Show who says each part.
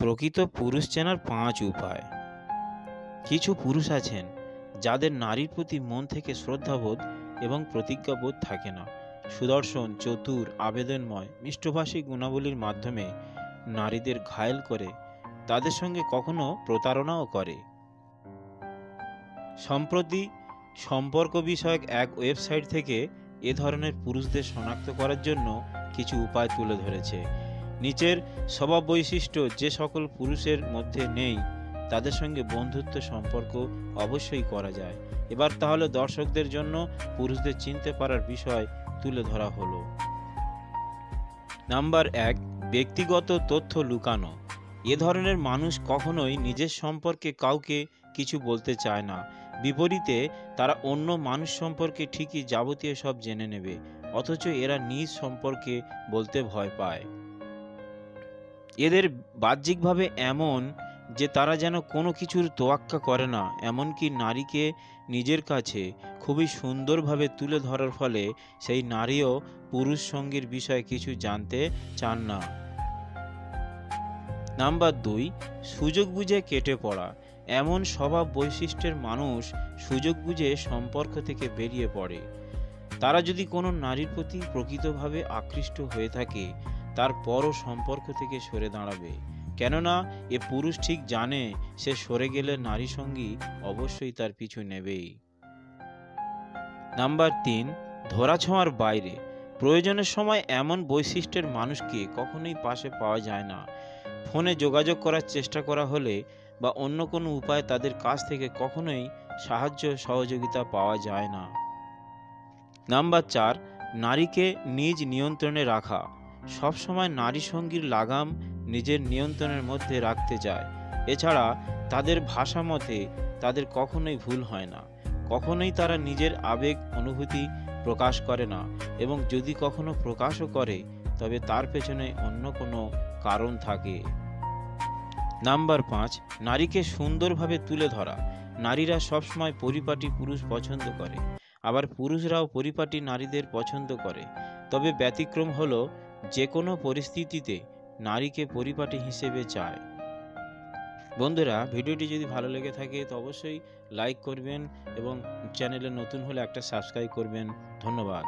Speaker 1: প্রকৃত পুরুষ চেনার 5 উপায়। কিছু পুরুষ আছেন যাদের নারীর প্রতি মন থেকে শ্রদ্ধাবোধ এবং প্রতিজ্ঞাবোধ থাকে না। সুদর্শন, চতুর, আবেদনময়, মিষ্টভাষী গুণাবলীর মাধ্যমে নারীদের ঘায়েল করে তাদের সঙ্গে কখনো প্রতারণাও করে। সম্প্রতি সম্পর্ক বিষয়ক এক ওয়েবসাইট থেকে এ ধরনের পুরুষদের শনাক্ত করার জন্য কিছু উপায় তুলে ধরেছে। নিচের স্বভাব বৈশিষ্ট্য যে সকল পুরুষের মধ্যে নেই তাদের সঙ্গে বন্ধুত্ব সম্পর্ক অবশ্যই করা যায়। এবার তাহলে দর্শকদের জন্য পুরুষদের চিনতে পারার বিষয় তুলে ধরা হলো। নাম্বার 1, ব্যক্তিগত তথ্য লুকানো। এ ধরনের মানুষ কখনোই নিজের সম্পর্কে কাউকে কিছু বলতে চায় না। বিপরীতে তারা অন্য মানুষ সম্পর্কে ঠিকই যাবতীয় সব জেনে নেবে, অথচ এরা নিজ সম্পর্কে বলতে ভয় পায়। এদের বাহ্যিকভাবে এমন যে তারা যেন কোনো কিছুর তোয়াক্কা করে না, এমনকি নারীকে নিজের কাছে খুবই সুন্দরভাবে তুলে ধরার ফলে সেই নারীও পুরুষ সঙ্গীর বিষয়ে কিছু জানতে চান না। নাম্বার 2, সুযোগ বুঝে কেটে পড়া। এমন স্বভাব বৈশিষ্ট্যের মানুষ সুযোগ বুঝে সম্পর্ক থেকে বেরিয়ে পড়ে। তারা যদি কোনো নারীর প্রতি প্রকৃতভাবে আকৃষ্ট হয়ে থাকে তারপরও সম্পর্ক থেকে সরে দাঁড়াবে, কেননা এ পুরুষ ঠিক জানে সে সরে গেলে নারী সঙ্গী অবশ্যই তার পিছু নেবেই। নাম্বার 3, ধরাছোঁয়ার বাইরে। প্রয়োজনের সময় এমন বৈশিষ্ট্যের মানুষকে কখনোই পাশে পাওয়া যায় না। ফোনে যোগাযোগ করার চেষ্টা করা হলে বা অন্য কোনো উপায়ে তাদের কাছ থেকে কখনোই সাহায্য সহযোগিতা পাওয়া যায় না। নাম্বার 4, নারীকে নিজ নিয়ন্ত্রণে রাখা। সবসময় নারী সঙ্গীর লাগাম নিজের নিয়ন্ত্রণের মধ্যে রাখতে চায়। এছাড়া তাদের ভাষা মতে তাদের কখনোই ভুল হয় না। কখনোই তারা নিজের আবেগ অনুভূতি প্রকাশ করে না, এবং যদি কখনো প্রকাশও করে তবে তার পেছনে অন্য কোনো কারণ থাকে। নাম্বার 5, নারীকে সুন্দরভাবে তুলে ধরা। নারীরা সবসময় পরিপাটি পুরুষ পছন্দ করে, আবার পুরুষরাও পরিপাটি নারীদের পছন্দ করে। তবে ব্যতিক্রম হলো যে কোনো পরিস্থিতিতে নারীকে পরিপাটি হিসেবে চায়। বন্ধুরা, ভিডিওটি যদি ভালো লেগে থাকে তো অবশ্যই লাইক করবেন এবং চ্যানেলে নতুন হলে একটা সাবস্ক্রাইব করবেন। ধন্যবাদ।